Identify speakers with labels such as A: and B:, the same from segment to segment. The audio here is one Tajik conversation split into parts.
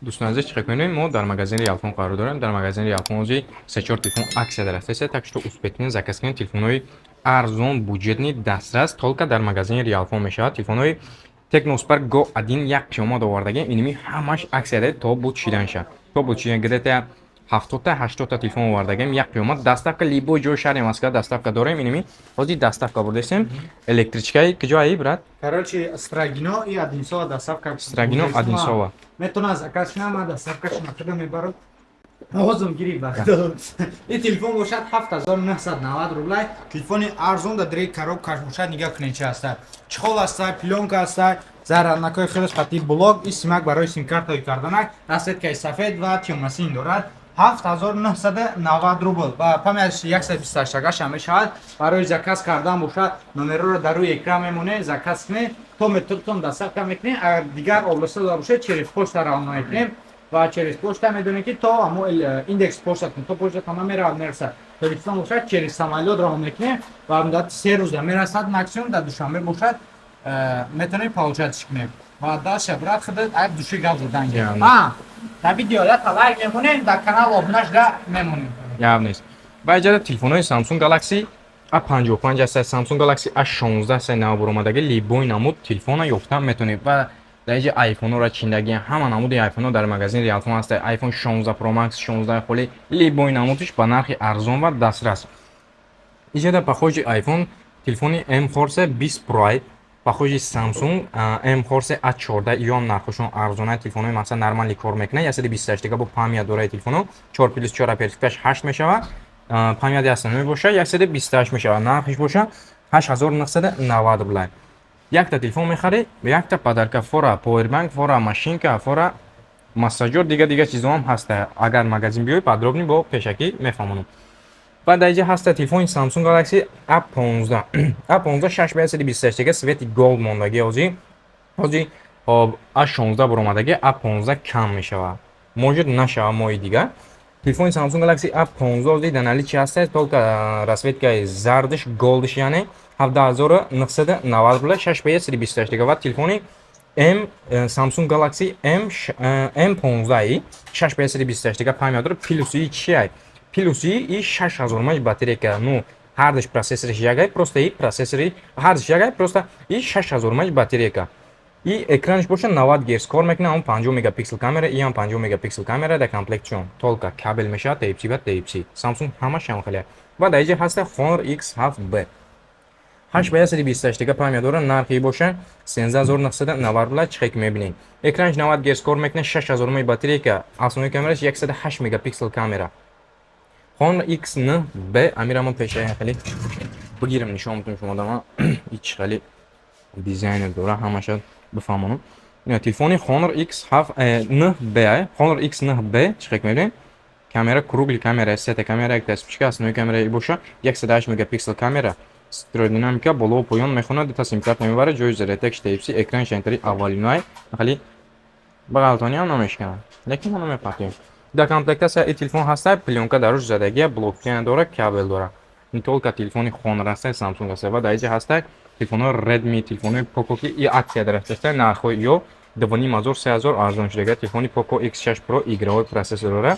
A: دوستان عزیز چیکار کنیم ما در مغازه ریالفون قرار داریم در مغازه ریالفون جی سه چهار تلفن акция дастасе так что успеть заказ کنید تلفن‌های ارزان бюджетный дастрас только در мағазини риалфон мешавад телефонҳои Tecno Spark Go 1 як пешомад овардагем иними ҳамаш аксия дорад то буд чиданша то буд чидан где-то 70-80 та телефон овардагем як пешомад доставка любой ҷои шаҳри Москва доставка дорем иними ҳозир доставка бурдесем электричкаи куҷо аи брат
B: Короче, Строгино и Одинцово доставка.
A: Строгино Одинцово
B: Метона заказ шама доставка шама туда мебарад. Озум гири бахтод. И телефон бошад 7990 рублай. Телефони арзон да дрей коробкаш бошад нигах кунед чи аста. Чехол аста, пленка аста. Зарарнакои хеле хати блок и симак барои сим-картаи карданак. Расветкаи сафед ва тёмасин дорад. 7990 рубл. Ва памятш 128 тага шама мешавад. Барои заказ кардан бошад номерро дар рӯи экран мемонед, заказ кунед. То методтон доставка мекунем. Агар дигар областда бошад через почта равно мекунем. و через почта میدونید که تا همون ایندکس پشت کن تو پشت تمام میره میرسه تلفن باشد через самолет راه میکنه و مدت 3 روز میرسد ماکسیمم در دوشنبه باشد میتونی получать کنه و داشه برات خودت اب دوشی گاز دادن تا ویدیو لا لایک میمونین در کانال ابونش دا میمونین
A: یاب نیست با اجازه تلفن‌های سامسونگ گالاکسی A55 است سامسونگ گالاکسی A16 است نو برآمدگی لیبوی نمود تلفن یافتن میتونید و در اینجا آیفون را چیندگی همه نمود آیفون در مغازین ریالفون هست آیفون 16 پرو مکس 16 خلی لیبوی نمودش با نرخ ارزان و دسترس اینجا در پخوش آیفون تلفن ام فورس 20 پرو پخوش سامسونگ ام فورس A14 ایام نرخشون ارزانه تلفن مثلا نرمالی کار میکنه 128 گیگا با پامیا داره تلفن 4+4 اپراتیفش 8 میشه پامیا دستانه باشه 128 میشه نرخش باشه 8990 روبل یک تا تلفن میخری به یک تا پدرکا فورا پاوربانک فورا ماشینکا فورا масажер دیگه چیزا هم هست اگر مغازین بیای подробнее با پیشکی میفهمونم بعد اینجا هست تلفن سامسونگ گالاکسی A15 A15 628 دیگه سویت گولد موندگی اوزی A16 برآمدگی A15 کم میشوه موجود نشوه مای دیگه تلفن سامسونگ گالاکسی A15 اوزی دنالی چی هست только расцветка зардыш голдыш یعنی 7990 рублей 628 гигабайт телефони M Samsung Galaxy M15 628 гигабайт память дорад плюси чиай плюси и 6000 мАч батарейка ну ҳардаш процессори ягай просто и процессори ҳардаш ягай просто и 6000 мАч батарейка и экранш боша 90 Гц кор мекуна он 50 мегапиксел камера и он 50 мегапиксел камера да комплектион только кабел мешавад Type-C ва Type-C Samsung ҳама шамхалия ва дар инҷа ҳаста Honor X7B 828 гигабайт память дора нархи боша 13990 рублей чек мебинед экранш 90 Гц кор мекуна 6000 мАч батарейка асони камераш 108 мегапиксел камера Honor X9B амирама пешая хали бигирам нишон мекунам шумо дама ич хали дизайнер дора ҳамаша бифаҳмонам телефони Honor X9B Honor X9B чек мебинед камера кругли камера сета камера як таспичка асони камера боша 108 мегапиксел камера стройдинамика боло поён мехонад дата сим-карт мебарад ҷои зарядтаки Type-C экран шантари аввалиной хали бағалтони ҳам намешканад лекин ма намепаҳтем дар комплектация и телефон ҳаста пленка даруш задагия блокчейн дора кабел дора не только телефони Honor аста Samsung аста ва дар инҷа ҳаста телефонҳои Redmi телефонҳои Poco ки и аксия дорад нархҳои ё 2500-3000 арзон шудага телефони Poco X6 Pro играҳои процессор дора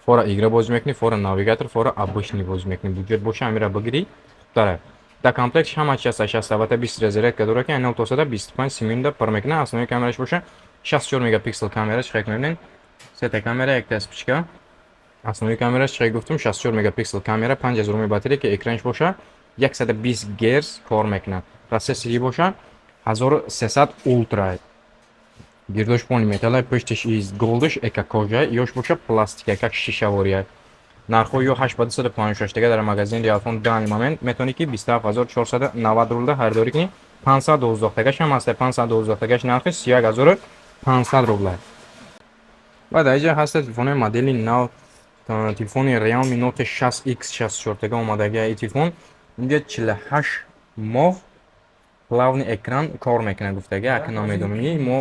A: фора игра бозӣ мекунӣ фора навигатор фора обычный бозӣ мекунӣ буҷет боша амира бигирӣ дара да комплекс ҳама чиз 60 20 зарядка дора ки айнал тосада 25 симинда пар мекуна аснои камераш боша 64 мегапиксел камераш чек мебинед сета камера як таспичка аснои камераш чек гуфтум 64 мегапиксел камера 5000 мАч батарейка экранш боша 120 Гц кор мекуна процессори боша 1300 ультра гирдош пони металла пуштиш из голдыш эка кожа ёш боша пластика как шишавория нархҳои ё 8256 тага дар магазин риалфон данный момент метавонӣ ки 27490 рубл ҳардорӣ кунӣ 512 тагаш ҳам аст 512 тагаш нархи 31500 рубл ва дар инҷа ҳаст телефони модели нав телефони Realme Note 6X 64 тага омадагия и телефон инҷа 48 моҳ плавни экран кор мекунад гуфтага як намедонӣ мо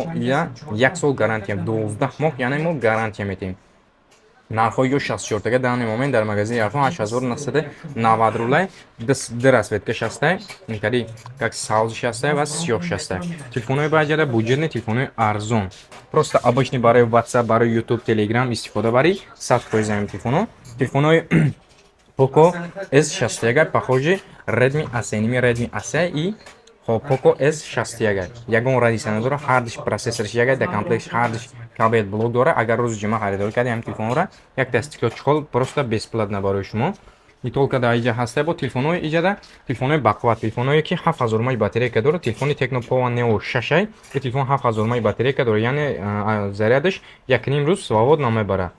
A: як сол гарантия 12 моҳ яъне мо гарантия метем нархҳои ё 64 тага дар данный момент дар магазини iPhone 8990 рублей, д расветка 60, инкади как сауз 60 ва сиёҳ 60. Телефонҳои баъҷада буҷетни телефонҳои арзон. Просто обычный барои WhatsApp, барои YouTube, Telegram истифода барӣ 100% замин телефонҳо. Телефонҳои Poco S61 похожи Redmi A7, Redmi A7 и Poco S61. Ягон радиатсия надора, ҳардиш процессориш ягад, да комплектш ҳардиш кабел блок дора. Агар рӯзи ҷума харидорӣ кардем ҳам телефонро, як дастикло чухол просто бесплатно барои шумо. И толка да иҷа ҳаста бо телефонҳои иҷада, телефонҳои бақувват, телефонҳое ки 7000 мАh батарейка дора, телефони Tecno Power Neo 6, ки телефон 7000 мАh батарейка дора, яъне зарядаш 1,5 рӯз свобод намебарад.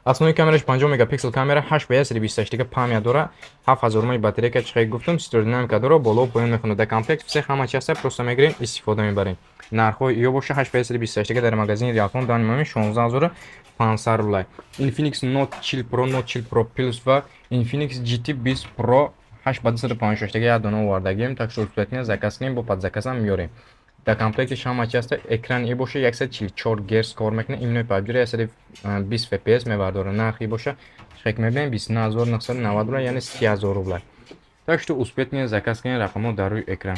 A: Основной камераш 50 мегапиксел камера, 8x128 память дора, 7000 мАh батарейка чихе гуфтам, стеродинамика дора, боло поён мехонад. Да комплект все ҳама чи ҳаста, просто мегирем, истифода мебарем. Нархҳои ё боша 8x128 дар магазини iPhone дар момент 16500 рублей. Infinix Note Chill Pro, Note Chill Pro Plus ва Infinix GT 20 Pro 856 як дона овардагим, так что успетня заказ кунем, бо подзаказам меёрем. Дар комплектиш ҳама чи ҳаста, экрани боша 144 Гц кор мекунад, имнои PUBG 120 FPS мебардорад. Нархи боша чек мебинем 29990 рублей, яъне 30000 рублей. Так что успетня заказ кунем, рақамҳо дар рӯи экран.